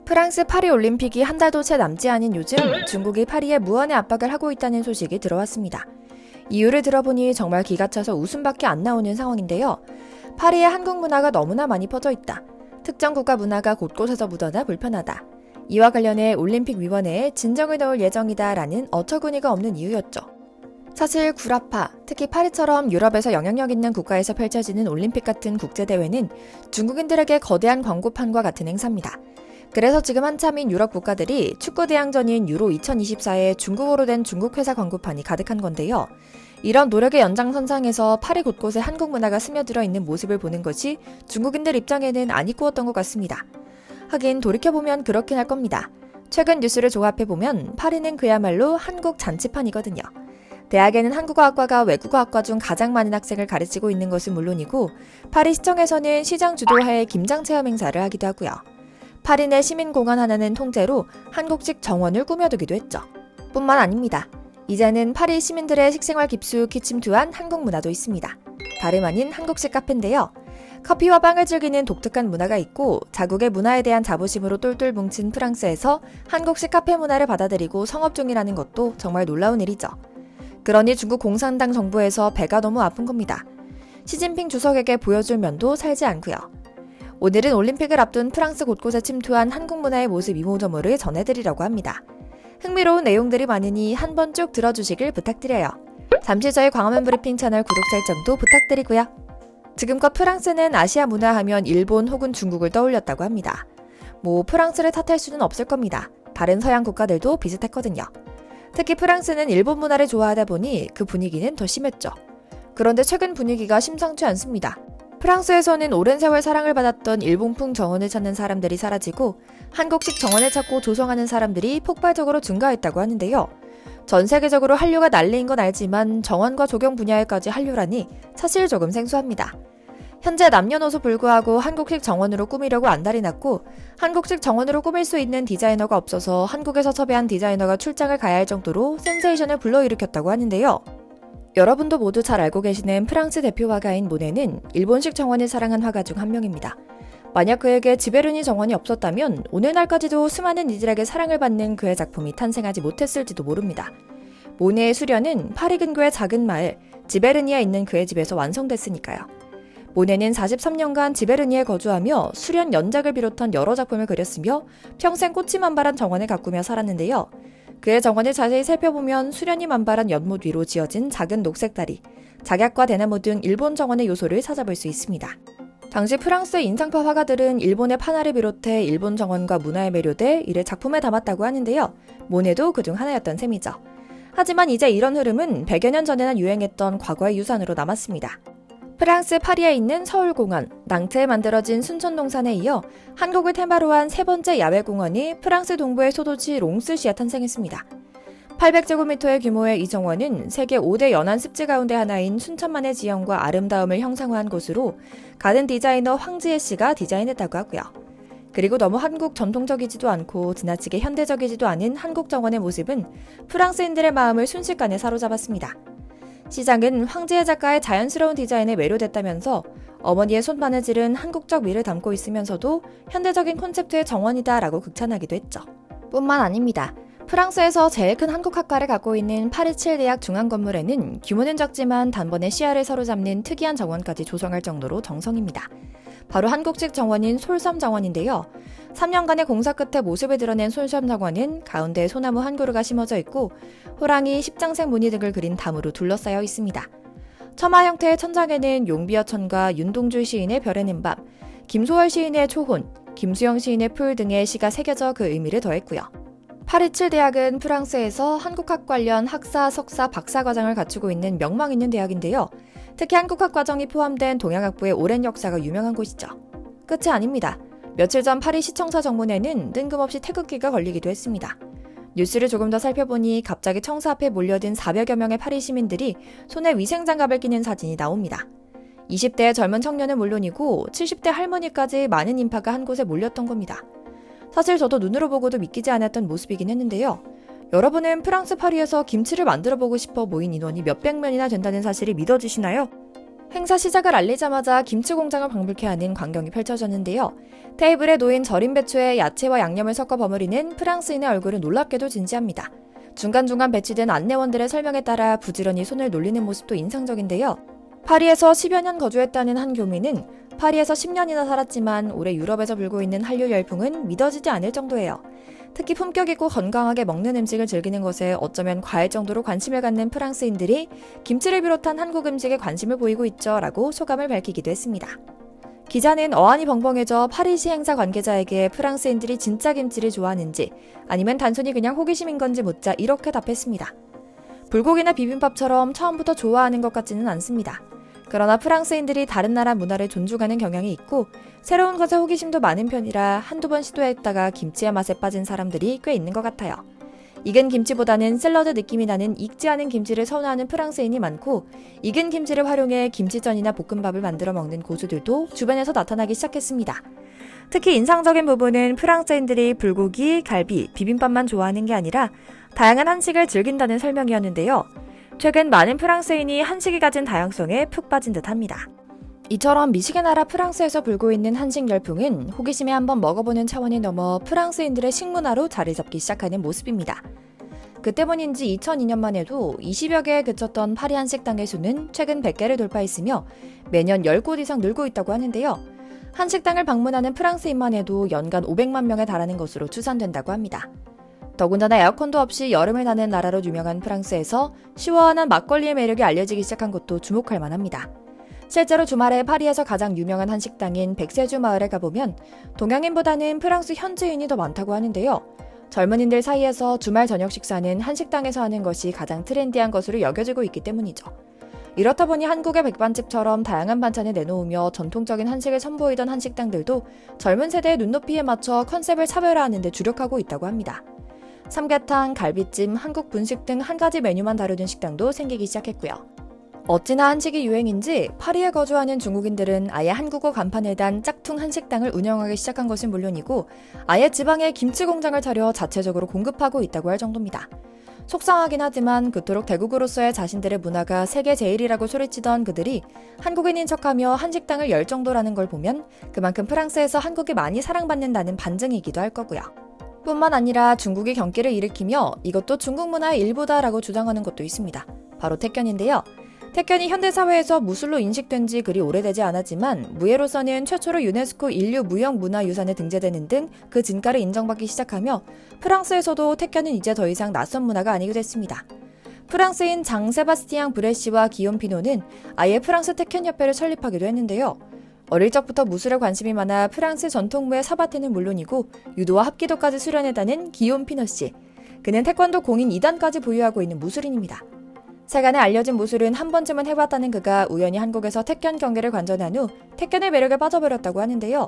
프랑스 파리 올림픽이 한 달도 채 남지 않은 요즘 중국이 파리에 무한의 압박을 하고 있다는 소식이 들어왔습니다. 이유를 들어보니 정말 기가 차서 웃음밖에 안 나오는 상황인데요. 파리의 한국 문화가 너무나 많이 퍼져 있다. 특정 국가 문화가 곳곳에서 묻어나 불편하다. 이와 관련해 올림픽위원회에 진정을 넣을 예정이다라는 어처구니가 없는 이유였죠. 사실 구라파, 특히 파리처럼 유럽에서 영향력 있는 국가에서 펼쳐지는 올림픽 같은 국제대회는 중국인들에게 거대한 광고판과 같은 행사입니다. 그래서 지금 한참인 유럽 국가들이 축구 대항전인 유로 2024에 중국어로 된 중국 회사 광고판이 가득한 건데요. 이런 노력의 연장선상에서 파리 곳곳에 한국 문화가 스며들어 있는 모습을 보는 것이 중국인들 입장에는 안 이꾸었던 것 같습니다. 하긴 돌이켜보면 그렇긴 할 겁니다. 최근 뉴스를 종합해보면 파리는 그야말로 한국 잔치판이거든요. 대학에는 한국어학과가 외국어학과 중 가장 많은 학생을 가르치고 있는 것은 물론이고 파리 시청에서는 시장 주도하에 김장 체험 행사를 하기도 하고요. 파리 내 시민공원 하나는 통째로 한국식 정원을 꾸며두기도 했죠. 뿐만 아닙니다. 이제는 파리 시민들의 식생활 깊숙이 침투한 한국 문화도 있습니다. 다름 아닌 한국식 카페인데요. 커피와 빵을 즐기는 독특한 문화가 있고 자국의 문화에 대한 자부심으로 똘똘 뭉친 프랑스에서 한국식 카페 문화를 받아들이고 성업 중이라는 것도 정말 놀라운 일이죠. 그러니 중국 공산당 정부에서 배가 너무 아픈 겁니다. 시진핑 주석에게 보여줄 면도 살지 않고요. 오늘은 올림픽을 앞둔 프랑스 곳곳에 침투한 한국 문화의 모습 이모저모를 전해드리려고 합니다. 흥미로운 내용들이 많으니 한번 쭉 들어주시길 부탁드려요. 잠시 저희 광화문 브리핑 채널 구독 설정도 부탁드리고요. 지금껏 프랑스는 아시아 문화 하면 일본 혹은 중국을 떠올렸다고 합니다. 프랑스를 탓할 수는 없을 겁니다. 다른 서양 국가들도 비슷했거든요. 특히 프랑스는 일본 문화를 좋아하다 보니 그 분위기는 더 심했죠. 그런데 최근 분위기가 심상치 않습니다. 프랑스에서는 오랜 세월 사랑을 받았던 일본풍 정원을 찾는 사람들이 사라지고 한국식 정원을 찾고 조성하는 사람들이 폭발적으로 증가했다고 하는데요. 전 세계적으로 한류가 난리인 건 알지만 정원과 조경 분야에까지 한류라니 사실 조금 생소합니다. 현재 남녀노소 불구하고 한국식 정원으로 꾸미려고 안달이 났고 한국식 정원으로 꾸밀 수 있는 디자이너가 없어서 한국에서 섭외한 디자이너가 출장을 가야 할 정도로 센세이션을 불러일으켰다고 하는데요. 여러분도 모두 잘 알고 계시는 프랑스 대표 화가인 모네는 일본식 정원을 사랑한 화가 중 한 명입니다. 만약 그에게 지베르니 정원이 없었다면 오늘날까지도 수많은 이들에게 사랑을 받는 그의 작품이 탄생하지 못했을지도 모릅니다. 모네의 수련은 파리 근교의 작은 마을 지베르니에 있는 그의 집에서 완성됐으니까요. 모네는 43년간 지베르니에 거주하며 수련 연작을 비롯한 여러 작품을 그렸으며 평생 꽃이 만발한 정원을 가꾸며 살았는데요. 그의 정원을 자세히 살펴보면 수련이 만발한 연못 위로 지어진 작은 녹색 다리, 작약과 대나무 등 일본 정원의 요소를 찾아볼 수 있습니다. 당시 프랑스의 인상파 화가들은 일본의 판화를 비롯해 일본 정원과 문화에 매료돼 이를 작품에 담았다고 하는데요. 모네도 그중 하나였던 셈이죠. 하지만 이제 이런 흐름은 100여 년 전에나 유행했던 과거의 유산으로 남았습니다. 프랑스 파리에 있는 서울공원, 낭트에 만들어진 순천동산에 이어 한국을 테마로 한 세 번째 야외공원이 프랑스 동부의 소도시 롱스시에 탄생했습니다. 800제곱미터의 규모의 이 정원은 세계 5대 연안 습지 가운데 하나인 순천만의 지형과 아름다움을 형상화한 곳으로 가든 디자이너 황지혜 씨가 디자인했다고 하고요. 그리고 너무 한국 전통적이지도 않고 지나치게 현대적이지도 않은 한국 정원의 모습은 프랑스인들의 마음을 순식간에 사로잡았습니다. 시장은 황지혜 작가의 자연스러운 디자인에 매료됐다면서 어머니의 손바느질은 한국적 미를 담고 있으면서도 현대적인 콘셉트의 정원이다라고 극찬하기도 했죠. 뿐만 아닙니다. 프랑스에서 제일 큰 한국 학과를 갖고 있는 파리 7대학 중앙 건물에는 규모는 작지만 단번에 시야를 사로잡는 특이한 정원까지 조성할 정도로 정성입니다. 바로 한국식 정원인 솔섬 정원인데요. 3년간의 공사 끝에 모습을 드러낸 솔섬 정원은 가운데에 소나무 한 그루가 심어져 있고 호랑이, 십장색 무늬 등을 그린 담으로 둘러싸여 있습니다. 처마 형태의 천장에는 용비어천과 윤동주 시인의 별의 낸 밤, 김소월 시인의 초혼, 김수영 시인의 풀 등의 시가 새겨져 그 의미를 더했고요. 파리 7대학은 프랑스에서 한국학 관련 학사, 석사, 박사 과정을 갖추고 있는 명망 있는 대학인데요. 특히 한국학 과정이 포함된 동양학부의 오랜 역사가 유명한 곳이죠. 끝이 아닙니다. 며칠 전 파리 시청사 정문에는 뜬금없이 태극기가 걸리기도 했습니다. 뉴스를 조금 더 살펴보니 갑자기 청사 앞에 몰려든 400여 명의 파리 시민들이 손에 위생장갑을 끼는 사진이 나옵니다. 20대의 젊은 청년은 물론이고 70대 할머니까지 많은 인파가 한 곳에 몰렸던 겁니다. 사실 저도 눈으로 보고도 믿기지 않았던 모습이긴 했는데요. 여러분은 프랑스 파리에서 김치를 만들어보고 싶어 모인 인원이 몇백 명이나 된다는 사실이 믿어지시나요? 행사 시작을 알리자마자 김치 공장을 방불케 하는 광경이 펼쳐졌는데요. 테이블에 놓인 절인 배추에 야채와 양념을 섞어 버무리는 프랑스인의 얼굴은 놀랍게도 진지합니다. 중간중간 배치된 안내원들의 설명에 따라 부지런히 손을 놀리는 모습도 인상적인데요. 파리에서 10여 년 거주했다는 한 교민은 파리에서 10년이나 살았지만 올해 유럽에서 불고 있는 한류 열풍은 믿어지지 않을 정도예요. 특히 품격 있고 건강하게 먹는 음식을 즐기는 것에 어쩌면 과할 정도로 관심을 갖는 프랑스인들이 김치를 비롯한 한국 음식에 관심을 보이고 있죠 라고 소감을 밝히기도 했습니다. 기자는 어안이 벙벙해져 파리시 행사 관계자에게 프랑스인들이 진짜 김치를 좋아하는지 아니면 단순히 그냥 호기심인 건지 묻자 이렇게 답했습니다. 불고기나 비빔밥처럼 처음부터 좋아하는 것 같지는 않습니다. 그러나 프랑스인들이 다른 나라 문화를 존중하는 경향이 있고 새로운 것에 호기심도 많은 편이라 한두 번 시도했다가 김치의 맛에 빠진 사람들이 꽤 있는 것 같아요. 익은 김치보다는 샐러드 느낌이 나는 익지 않은 김치를 선호하는 프랑스인이 많고 익은 김치를 활용해 김치전이나 볶음밥을 만들어 먹는 고수들도 주변에서 나타나기 시작했습니다. 특히 인상적인 부분은 프랑스인들이 불고기, 갈비, 비빔밥만 좋아하는 게 아니라 다양한 한식을 즐긴다는 설명이었는데요. 최근 많은 프랑스인이 한식이 가진 다양성에 푹 빠진 듯합니다. 이처럼 미식의 나라 프랑스에서 불고 있는 한식 열풍은 호기심에 한번 먹어보는 차원이 넘어 프랑스인들의 식문화로 자리 잡기 시작하는 모습입니다. 그 때문인지 2002년만 해도 20여 개에 그쳤던 파리 한식당의 수는 최근 100개를 돌파했으며 매년 10곳 이상 늘고 있다고 하는데요. 한식당을 방문하는 프랑스인만 해도 연간 500만 명에 달하는 것으로 추산된다고 합니다. 더군다나 에어컨도 없이 여름을 나는 나라로 유명한 프랑스에서 시원한 막걸리의 매력이 알려지기 시작한 것도 주목할 만합니다. 실제로 주말에 파리에서 가장 유명한 한식당인 백세주 마을에 가보면 동양인보다는 프랑스 현지인이 더 많다고 하는데요. 젊은이들 사이에서 주말 저녁 식사는 한식당에서 하는 것이 가장 트렌디한 것으로 여겨지고 있기 때문이죠. 이렇다 보니 한국의 백반집처럼 다양한 반찬을 내놓으며 전통적인 한식을 선보이던 한식당들도 젊은 세대의 눈높이에 맞춰 컨셉을 차별화하는 데 주력하고 있다고 합니다. 삼계탕, 갈비찜, 한국 분식 등 한 가지 메뉴만 다루는 식당도 생기기 시작했고요. 어찌나 한식이 유행인지 파리에 거주하는 중국인들은 아예 한국어 간판을 단 짝퉁 한식당을 운영하기 시작한 것은 물론이고 아예 지방에 김치 공장을 차려 자체적으로 공급하고 있다고 할 정도입니다. 속상하긴 하지만 그토록 대국으로서의 자신들의 문화가 세계 제일이라고 소리치던 그들이 한국인인 척하며 한식당을 열 정도라는 걸 보면 그만큼 프랑스에서 한국이 많이 사랑받는다는 반증이기도 할 거고요. 뿐만 아니라 중국이 경기를 일으키며 이것도 중국 문화의 일부다라고 주장하는 것도 있습니다. 바로 택견인데요. 택견이 현대사회에서 무술로 인식된 지 그리 오래되지 않았지만 무예로서는 최초로 유네스코 인류 무형문화유산에 등재되는 등 그 진가를 인정받기 시작하며 프랑스에서도 택견은 이제 더 이상 낯선 문화가 아니게 됐습니다. 프랑스인 장 세바스티앙 브레시와 기욤 피노는 아예 프랑스 택견협회를 설립하기도 했는데요. 어릴 적부터 무술에 관심이 많아 프랑스 전통무의 사바테는 물론이고 유도와 합기도까지 수련했다는 기욤 피노 씨. 그는 태권도 공인 2단까지 보유하고 있는 무술인입니다. 세간에 알려진 무술은 한 번쯤은 해봤다는 그가 우연히 한국에서 택견 경기를 관전한 후 택견의 매력에 빠져버렸다고 하는데요.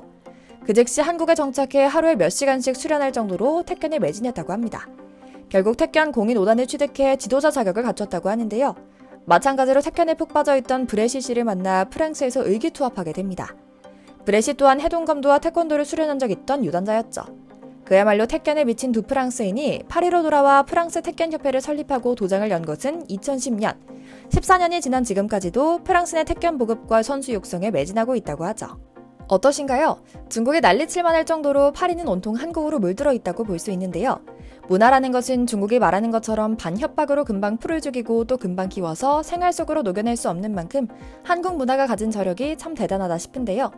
그 즉시 한국에 정착해 하루에 몇 시간씩 수련할 정도로 택견에 매진했다고 합니다. 결국 택견 공인 5단을 취득해 지도자 자격을 갖췄다고 하는데요. 마찬가지로 택견에 푹 빠져있던 브레시 씨를 만나 프랑스에서 의기투합하게 됩니다. 브레시 또한 해동검도와 태권도를 수련한 적 있던 유단자였죠. 그야말로 택견에 미친 두 프랑스인이 파리로 돌아와 프랑스 택견협회를 설립하고 도장을 연 것은 2010년. 14년이 지난 지금까지도 프랑스 내 택견 보급과 선수 육성에 매진하고 있다고 하죠. 어떠신가요? 중국이 난리칠만 할 정도로 파리는 온통 한국으로 물들어 있다고 볼 수 있는데요. 문화라는 것은 중국이 말하는 것처럼 반협박으로 금방 풀을 죽이고 또 금방 키워서 생활 속으로 녹여낼 수 없는 만큼 한국 문화가 가진 저력이 참 대단하다 싶은데요.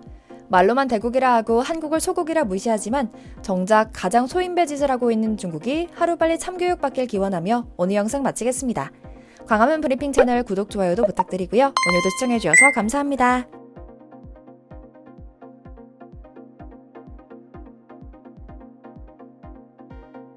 말로만 대국이라 하고 한국을 소국이라 무시하지만 정작 가장 소인배 짓을 하고 있는 중국이 하루빨리 참교육받길 기원하며 오늘 영상 마치겠습니다. 광화문 브리핑 채널 구독, 좋아요도 부탁드리고요. 오늘도 시청해주셔서 감사합니다.